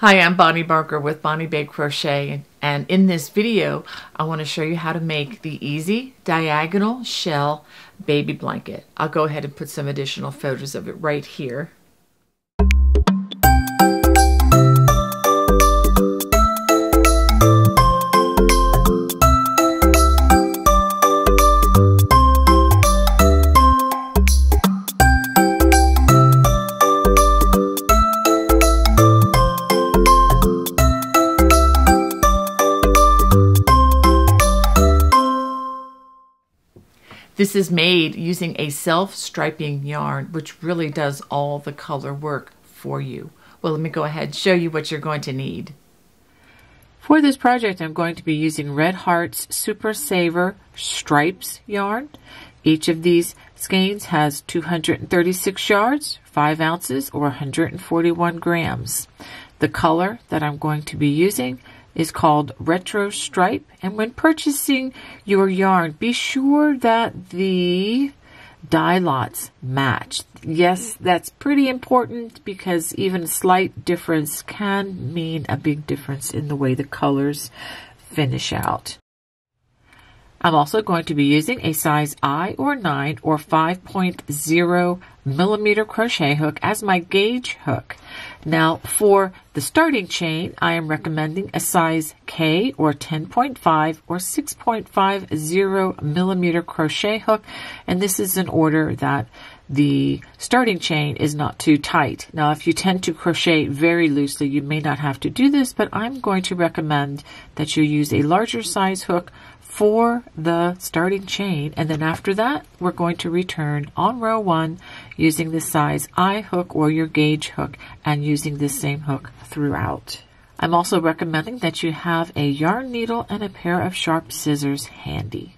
Hi, I'm Bonnie Barker with Bonnie Bay Crochet, and in this video I want to show you how to make the easy diagonal shell baby blanket. I'll go ahead and put some additional photos of it right here. This is made using a self-striping yarn, which really does all the color work for you. Well, let me go ahead and show you what you're going to need. For this project, I'm going to be using Red Heart's Super Saver Stripes yarn. Each of these skeins has 236 yards, 5 ounces, or 141 grams. The color that I'm going to be using is called Retro Stripe, and when purchasing your yarn, be sure that the dye lots match. Yes, that's pretty important because even a slight difference can mean a big difference in the way the colors finish out. I'm also going to be using a size I or 9 or 5.0 millimeter crochet hook as my gauge hook. Now for the starting chain, I am recommending a size K or 10.5 or 6.50 millimeter crochet hook, and this is in order that the starting chain is not too tight. Now if you tend to crochet very loosely, you may not have to do this, but I'm going to recommend that you use a larger size hook for the starting chain, and then after that we're going to return on row 1 using the size I hook or your gauge hook and using this same hook throughout. I'm also recommending that you have a yarn needle and a pair of sharp scissors handy.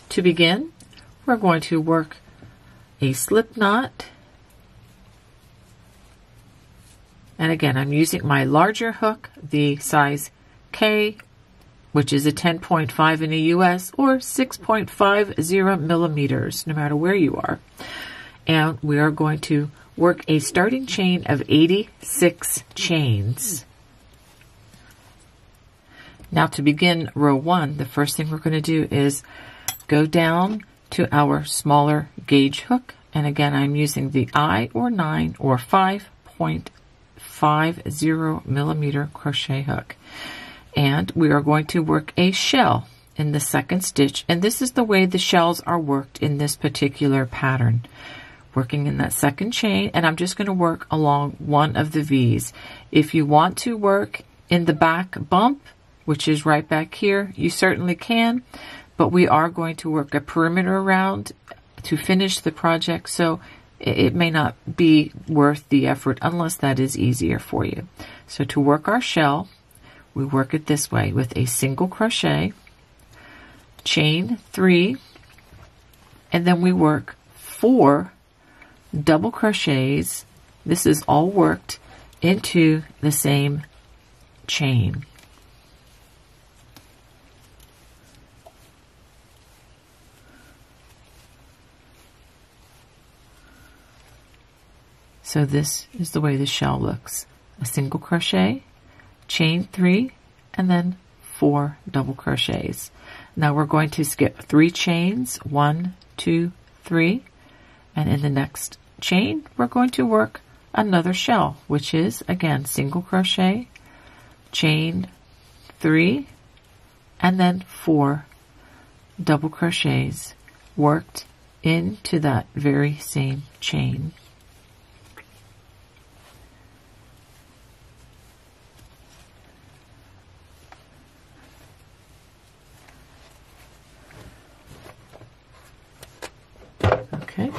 To begin, we're going to work a slip knot, and again I'm using my larger hook, the size K, which is a 10.5 in the US or 6.50 millimeters, no matter where you are. And we are going to work a starting chain of 86 chains. Now to begin row 1, the first thing we're going to do is go down to our smaller gauge hook. And again, I'm using the I or 9 or 5.50 millimeter crochet hook. And we are going to work a shell in the second stitch, and this is the way the shells are worked in this particular pattern. Working in that second chain, and I'm just going to work along one of the V's. If you want to work in the back bump, which is right back here, you certainly can, but we are going to work a perimeter around to finish the project, so it may not be worth the effort unless that is easier for you. So to work our shell, we work it this way with a single crochet, chain 3, and then we work 4 double crochets. This is all worked into the same chain. So this is the way the shell looks. A single crochet, chain 3, and then 4 double crochets. Now we're going to skip 3 chains, 1, 2, 3, and in the next chain we're going to work another shell, which is again single crochet, chain 3, and then 4 double crochets worked into that very same chain. Okay.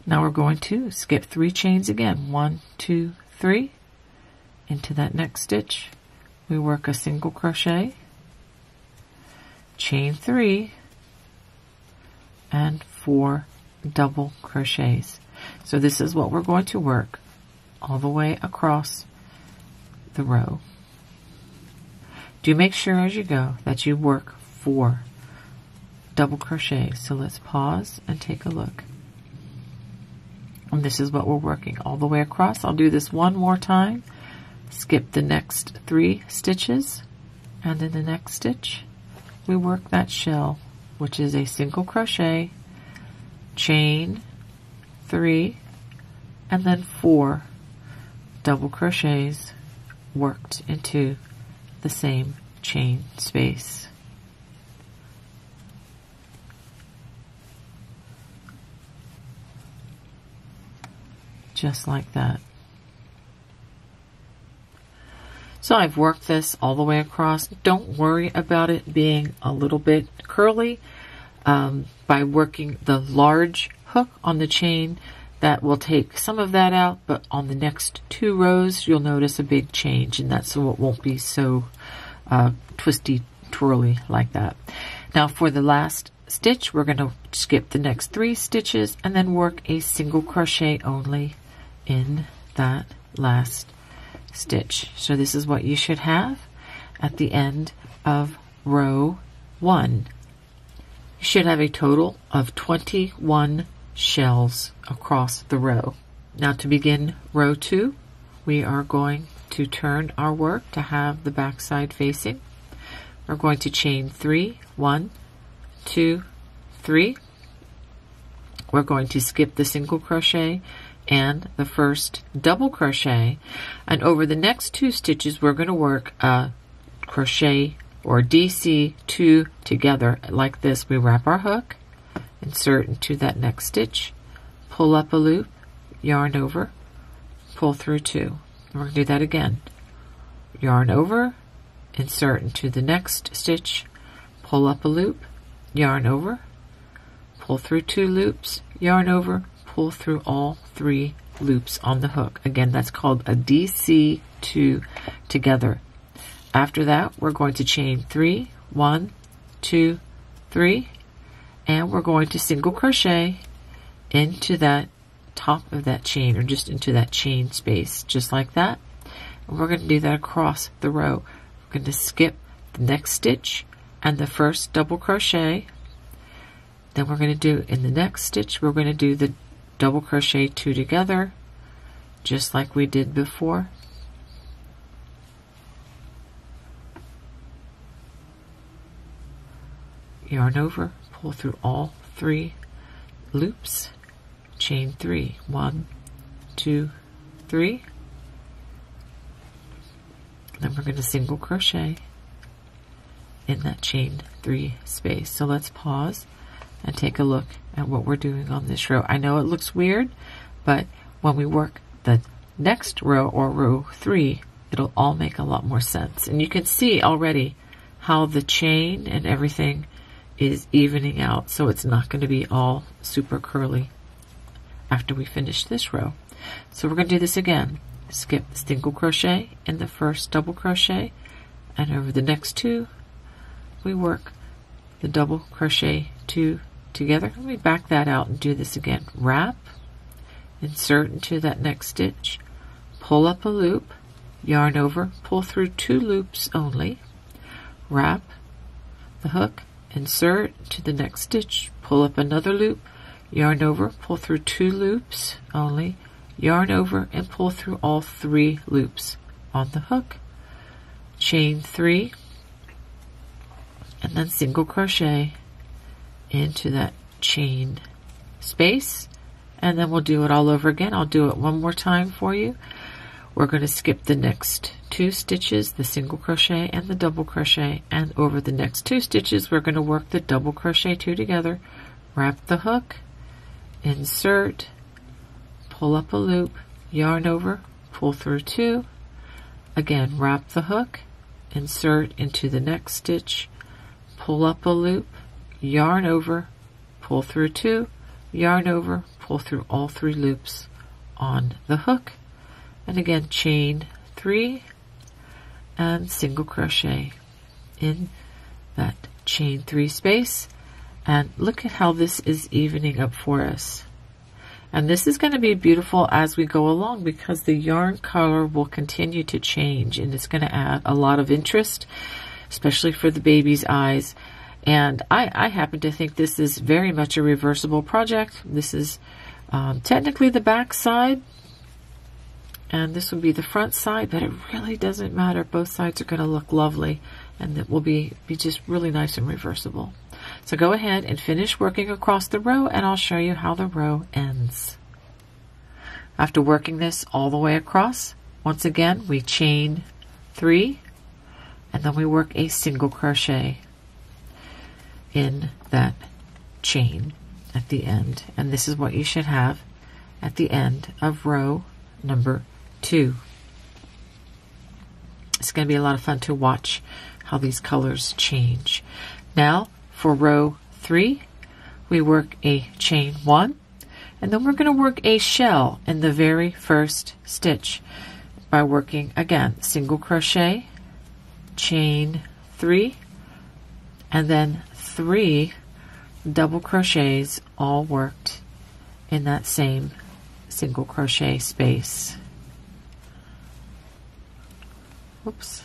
Now we're going to skip 3 chains again. 1, 2, 3. Into that next stitch, we work a single crochet, chain 3, and 4 double crochets. So this is what we're going to work all the way across the row. Do make sure as you go that you work 4 double crochets. So let's pause and take a look. And this is what we're working all the way across. I'll do this one more time. Skip the next 3 stitches, and in the next stitch we work that shell, which is a single crochet, chain 3, and then 4 double crochets worked into the same chain space. Just like that. So I've worked this all the way across. Don't worry about it being a little bit curly. By working the large hook on the chain, that will take some of that out, but on the next 2 rows you'll notice a big change, and that's so it won't be so twisty twirly like that. Now for the last stitch, we're going to skip the next 3 stitches and then work a single crochet only in that last stitch. So this is what you should have at the end of row 1. You should have a total of 21 shells across the row. Now to begin row 2, we are going to turn our work to have the back side facing. We're going to chain 3, 1, 2, 3. We're going to skip the single crochet and the first double crochet, and over the next 2 stitches we're going to work a crochet or DC 2 together like this. We wrap our hook, insert into that next stitch, pull up a loop, yarn over, pull through 2. We're going to do that again. Yarn over, insert into the next stitch, pull up a loop, yarn over, pull through 2 loops, yarn over, pull through all 3 loops on the hook. Again, that's called a DC 2 together. After that, we're going to chain 3, 1, 2, 3, and we're going to single crochet into that top of that chain, or just into that chain space, just like that. And we're going to do that across the row. We're going to skip the next stitch and the first double crochet. Then we're going to do, in the next stitch, we're going to do the double crochet 2 together, just like we did before. Yarn over, pull through all 3 loops, chain 3, 1, 2, 3. Then we're going to single crochet in that chain 3 space. So let's pause and take a look at what we're doing on this row. I know it looks weird, but when we work the next row, or row 3, it'll all make a lot more sense. And you can see already how the chain and everything is evening out, so it's not going to be all super curly after we finish this row. So we're going to do this again. Skip the single crochet in the first double crochet, and over the next 2 we work the double crochet 2 together. Let me back that out and do this again. Wrap, insert into that next stitch, pull up a loop, yarn over, pull through 2 loops only, wrap the hook, insert to the next stitch, pull up another loop, yarn over, pull through 2 loops only, yarn over, and pull through all 3 loops on the hook, chain 3, and then single crochet into that chain space, and then we'll do it all over again. I'll do it one more time for you. We're going to skip the next 2 stitches, the single crochet and the double crochet, and over the next 2 stitches we're going to work the double crochet 2 together, wrap the hook, insert, pull up a loop, yarn over, pull through 2, again wrap the hook, insert into the next stitch, pull up a loop, yarn over, pull through 2, yarn over, pull through all 3 loops on the hook, and again chain 3 and single crochet in that chain 3 space. And look at how this is evening up for us. And this is going to be beautiful as we go along, because the yarn color will continue to change, and it's going to add a lot of interest, especially for the baby's eyes. And I happen to think this is very much a reversible project. This is technically the back side, and this would be the front side, but it really doesn't matter. Both sides are going to look lovely, and it will be just really nice and reversible. So go ahead and finish working across the row, and I'll show you how the row ends. After working this all the way across, once again we chain 3, and then we work a single crochet in that chain at the end, and this is what you should have at the end of row number 2. It's going to be a lot of fun to watch how these colors change. Now for row 3, we work a chain 1, and then we're going to work a shell in the very first stitch by working again single crochet, chain 3, and then 3 double crochets, all worked in that same single crochet space. Oops,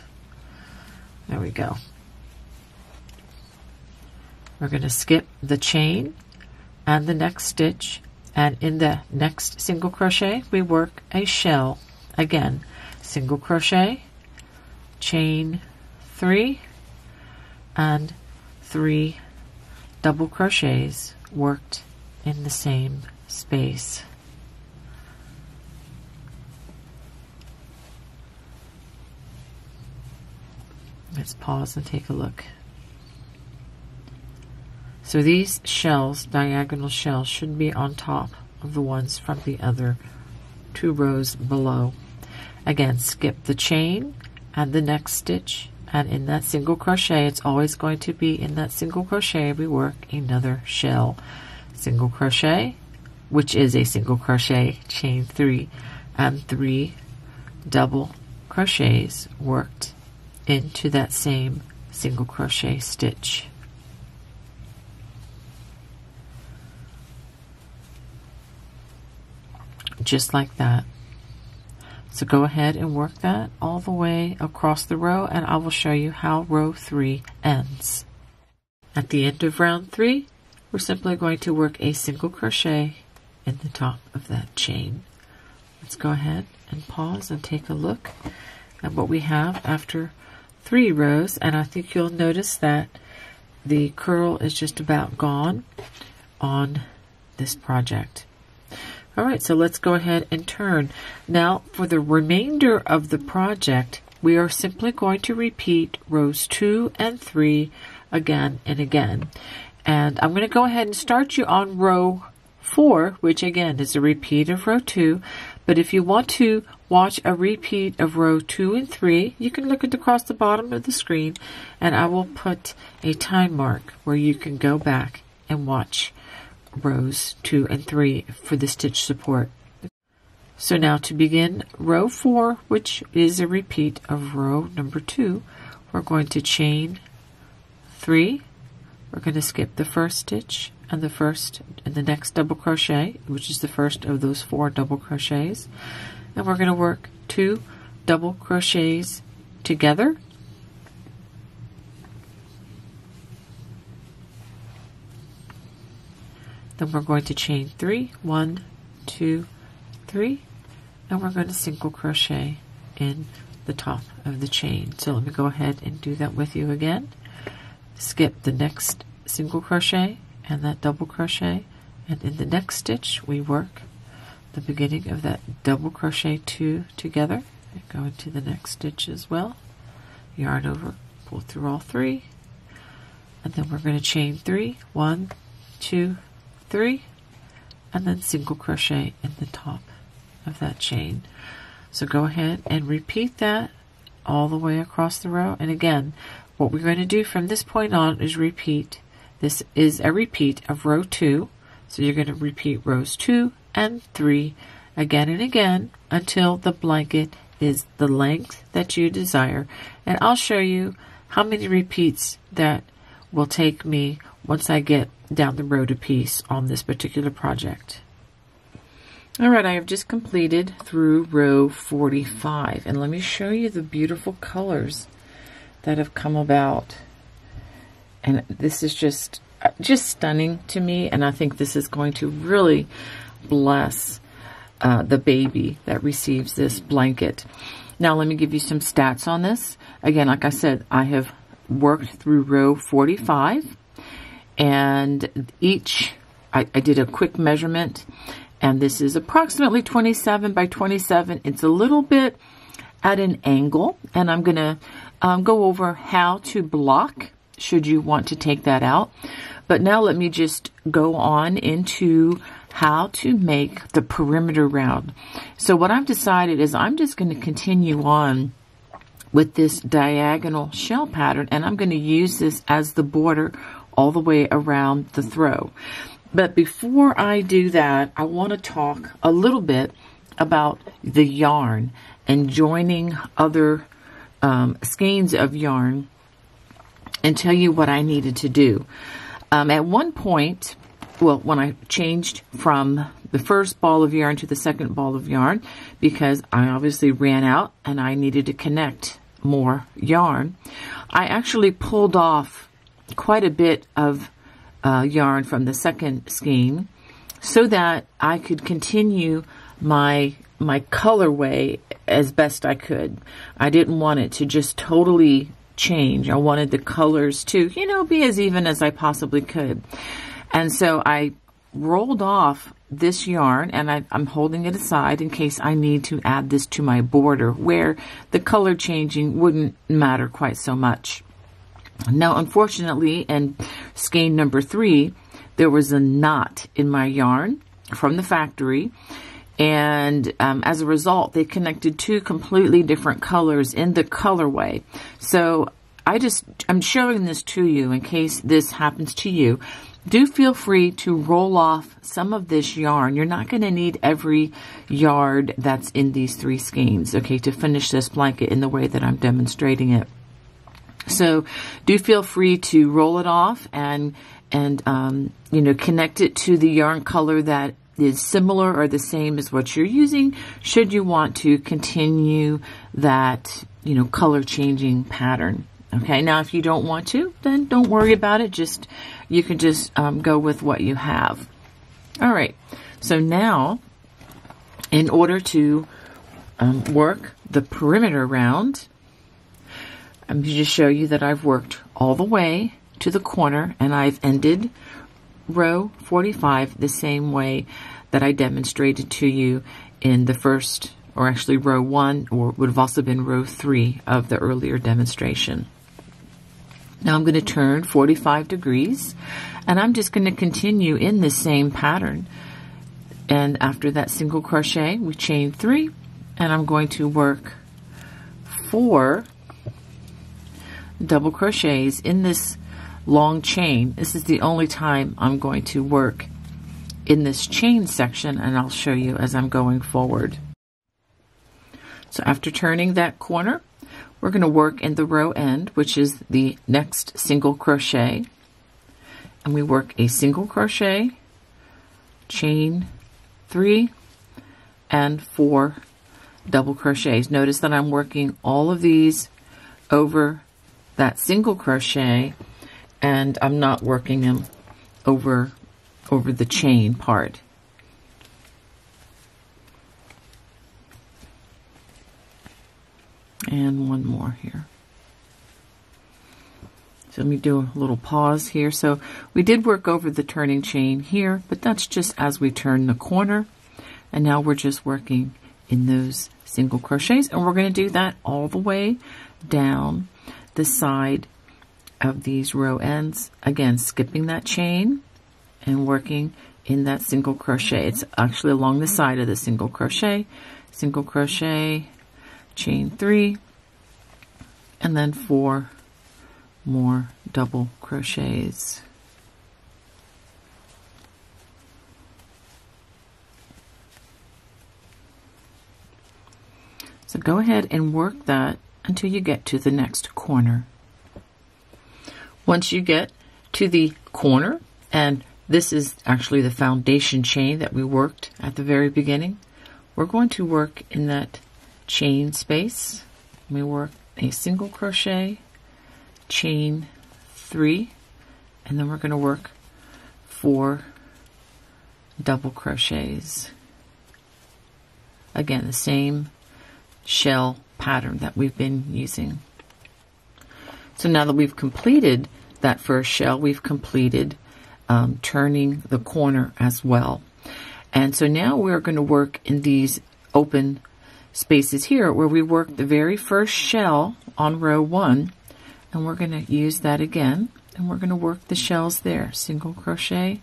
there we go. We're going to skip the chain and the next stitch, and in the next single crochet we work a shell again, single crochet, chain 3, and 3 double crochets worked in the same space. Let's pause and take a look. So these shells, diagonal shells, should be on top of the ones from the other 2 rows below. Again, skip the chain and the next stitch, and in that single crochet, it's always going to be in that single crochet we work another shell. Single crochet, which is a single crochet, chain 3, and 3 double crochets worked into that same single crochet stitch. Just like that. So go ahead and work that all the way across the row, and I will show you how row 3 ends. At the end of round 3, we're simply going to work a single crochet in the top of that chain. Let's go ahead and pause and take a look at what we have after 3 rows, and I think you'll notice that the curl is just about gone on this project. Alright, so let's go ahead and turn. Now for the remainder of the project, we are simply going to repeat rows 2 and 3 again and again. And I'm going to go ahead and start you on row 4, which again is a repeat of row 2. But if you want to watch a repeat of row 2 and 3, you can look at across the bottom of the screen, and I will put a time mark where you can go back and watch rows 2 and 3 for the stitch support. So now to begin row 4, which is a repeat of row number 2, we're going to chain 3. We're going to skip the first stitch and the next double crochet, which is the first of those 4 double crochets, and we're going to work 2 double crochets together. Then we're going to chain 3, 1, 2, 3, and we're going to single crochet in the top of the chain. So let me go ahead and do that with you again. Skip the next single crochet and that double crochet, and in the next stitch we work the beginning of that double crochet 2 together, and go into the next stitch as well, yarn over, pull through all 3, and then we're going to chain 3, 1, 2, 3, and then single crochet in the top of that chain. So go ahead and repeat that all the way across the row. And again, what we're going to do from this point on is repeat. This is a repeat of row 2, so you're going to repeat rows 2 and 3 again and again until the blanket is the length that you desire. And I'll show you how many repeats that will take me once I get down the road a piece on this particular project. Alright, I have just completed through row 45, and let me show you the beautiful colors that have come about. And this is just stunning to me, and I think this is going to really bless the baby that receives this blanket. Now let me give you some stats on this. Again, like I said, I have worked through row 45, and I did a quick measurement, and this is approximately 27 by 27. It's a little bit at an angle, and I'm going to go over how to block should you want to take that out. But now let me just go on into how to make the perimeter round. So what I've decided is I'm just going to continue on with this diagonal shell pattern, and I'm going to use this as the border all the way around the throw. But before I do that, I want to talk a little bit about the yarn and joining other skeins of yarn and tell you what I needed to do. At one point, well, when I changed from the first ball of yarn to the second ball of yarn, because I obviously ran out and I needed to connect more yarn, I actually pulled off quite a bit of yarn from the second skein so that I could continue my colorway as best I could. I didn't want it to just totally change. I wanted the colors to, be as even as I possibly could. And so I rolled off this yarn, and I'm holding it aside in case I need to add this to my border where the color changing wouldn't matter quite so much. Now, unfortunately, in skein number 3, there was a knot in my yarn from the factory, and as a result, they connected 2 completely different colors in the colorway. So I'm showing this to you in case this happens to you. Do feel free to roll off some of this yarn. You're not going to need every yard that's in these 3 skeins, okay, to finish this blanket in the way that I'm demonstrating it. So do feel free to roll it off and connect it to the yarn color that is similar or the same as what you're using, should you want to continue that, color changing pattern. Okay, now if you don't want to, then don't worry about it. You can just go with what you have. All right, so now in order to work the perimeter round, I'm going to just show you that I've worked all the way to the corner, and I've ended row 45 the same way that I demonstrated to you in the first, or actually row 1, or would have also been row 3 of the earlier demonstration. Now I'm going to turn 45 degrees, and I'm just going to continue in the same pattern. And after that single crochet, we chain 3, and I'm going to work 4 double crochets in this long chain. This is the only time I'm going to work in this chain section, and I'll show you as I'm going forward. So after turning that corner, we're going to work in the row end, which is the next single crochet, and we work a single crochet, chain 3, and 4 double crochets. Notice that I'm working all of these over that single crochet, and I'm not working them over the chain part. And one more here. So let me do a little pause here. So we did work over the turning chain here, but that's just as we turn the corner. And now we're just working in those single crochets, and we're going to do that all the way down the side of these row ends. Again, skipping that chain and working in that single crochet. It's actually along the side of the single crochet, chain 3, and then 4 more double crochets. So go ahead and work that until you get to the next corner. Once you get to the corner, and this is actually the foundation chain that we worked at the very beginning, we're going to work in that chain space. We work a single crochet, chain 3, and then we're going to work 4 double crochets. Again, the same shell pattern that we've been using. So now that we've completed that first shell, we've completed turning the corner as well. And so now we're going to work in these open spaces here where we worked the very first shell on row 1, and we're going to use that again, and we're going to work the shells there. Single crochet,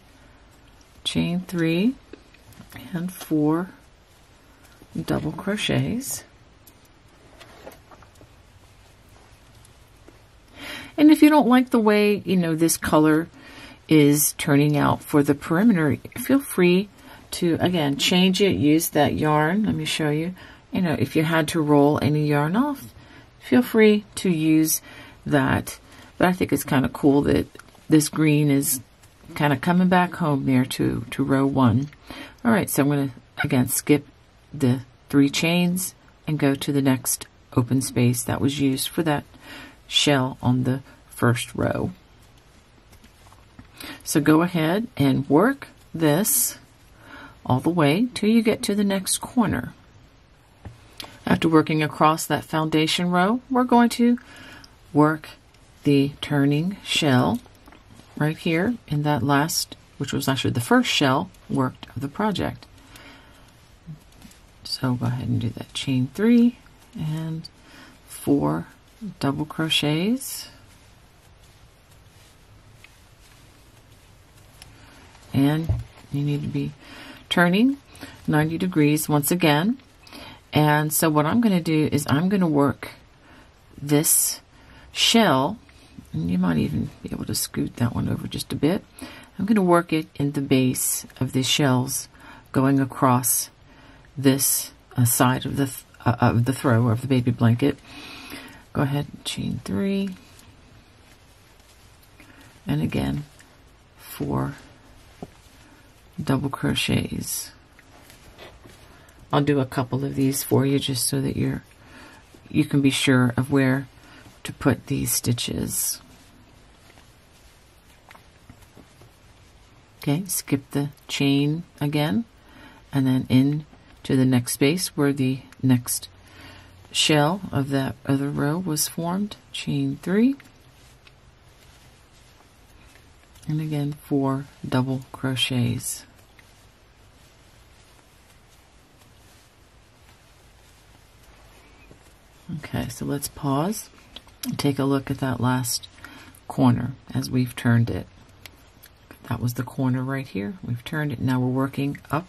chain 3, and 4 double crochets. And if you don't like the way, this color is turning out for the perimeter, feel free to, again, change it, use that yarn. Let me show you. If you had to roll any yarn off, feel free to use that. But I think it's kind of cool that this green is kind of coming back home there to row 1. All right, so I'm going to, again, skip the 3 chains and go to the next open space that was used for that shell on the first row. So go ahead and work this all the way till you get to the next corner. After working across that foundation row, we're going to work the turning shell right here in that last, which was actually the first shell worked of the project. So go ahead and do that. Chain 3 and 4 double crochets, and you need to be turning 90 degrees once again. And so what I'm going to do is I'm going to work this shell, and you might even be able to scoot that one over just a bit. I'm going to work it in the base of the shells going across this side of the throw of the baby blanket. Go ahead and chain 3, and again 4 double crochets. I'll do a couple of these for you just so that you can be sure of where to put these stitches. Okay, skip the chain again, and then in to the next space where the next shell of that other row was formed. Chain 3, and again 4 double crochets. Okay, so let's pause and take a look at that last corner as we've turned it. That was the corner right here. We've turned it. Now we're working up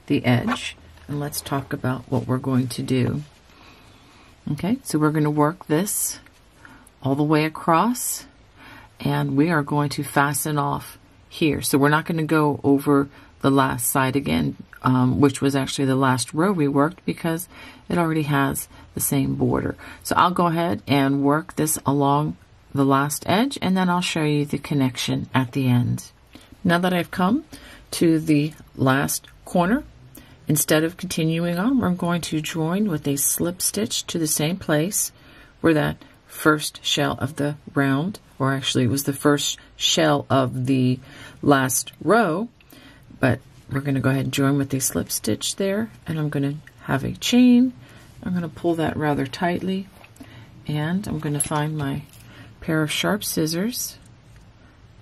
the edge, and let's talk about what we're going to do. Okay, so we're going to work this all the way across, and we are going to fasten off here. So we're not going to go over the last side again, which was actually the last row we worked, because it already has the same border. So I'll go ahead and work this along the last edge, and then I'll show you the connection at the end. Now that I've come to the last corner, instead of continuing on, we're going to join with a slip stitch to the same place where that first shell of the round, or actually it was the first shell of the last row, but we're going to go ahead and join with a slip stitch there, and I'm going to have a chain. I'm going to pull that rather tightly, and I'm going to find my pair of sharp scissors,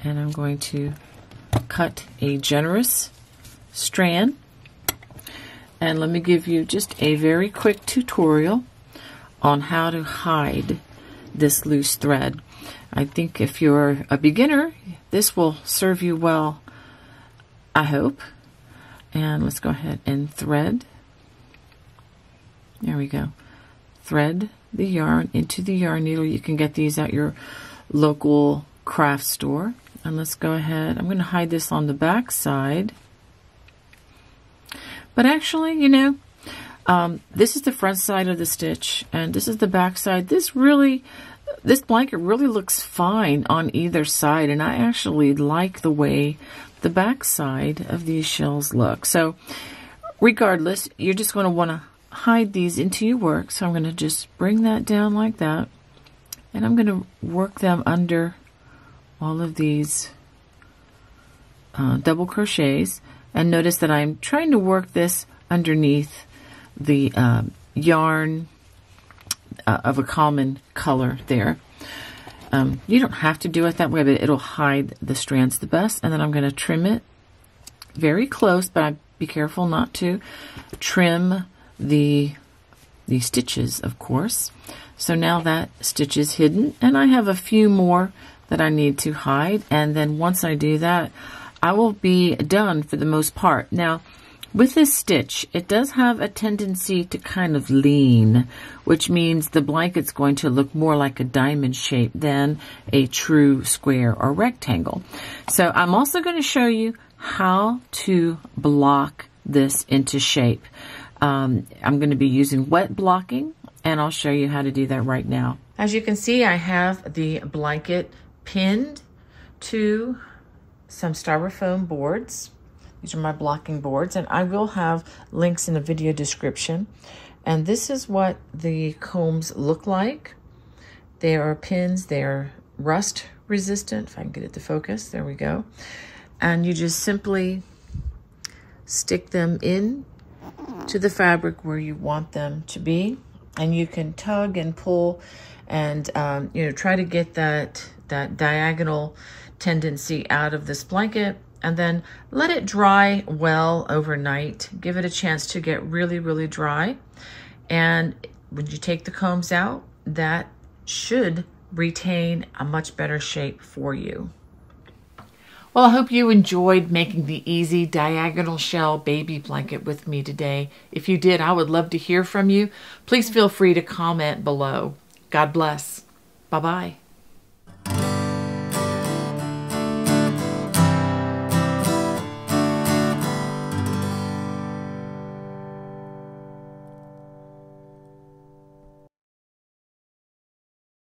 and I'm going to cut a generous strand. And let me give you just a very quick tutorial on how to hide this loose thread. I think if you're a beginner, this will serve you well, I hope. And let's go ahead and thread. There we go. Thread the yarn into the yarn needle. You can get these at your local craft store. And let's go ahead. I'm going to hide this on the back side. But actually, you know, this is the front side of the stitch, and this is the back side. This blanket really looks fine on either side, and I actually like the way the back side of these shells look. So regardless, you're just going to want to hide these into your work. So I'm going to just bring that down like that, and I'm going to work them under all of these double crochets. And notice that I'm trying to work this underneath the yarn of a common color there. You don't have to do it that way, but it'll hide the strands the best. And then I'm going to trim it very close, but be careful not to trim the stitches, of course. So now that stitch is hidden, and I have a few more that I need to hide. And then once I do that, I will be done for the most part. Now, with this stitch, it does have a tendency to kind of lean, which means the blanket's going to look more like a diamond shape than a true square or rectangle. So I'm also going to show you how to block this into shape. I'm going to be using wet blocking, and I'll show you how to do that right now. As you can see, I have the blanket pinned to some styrofoam boards. These are my blocking boards, and I will have links in the video description. And this is what the combs look like. They are pins, they're rust resistant, if I can get it to focus, there we go. And you just simply stick them in to the fabric where you want them to be. And you can tug and pull and try to get that diagonal tendency out of this blanket. And then let it dry well overnight. Give it a chance to get really, really dry. And when you take the combs out, that should retain a much better shape for you. Well, I hope you enjoyed making the easy diagonal shell baby blanket with me today. If you did, I would love to hear from you. Please feel free to comment below. God bless. Bye-bye.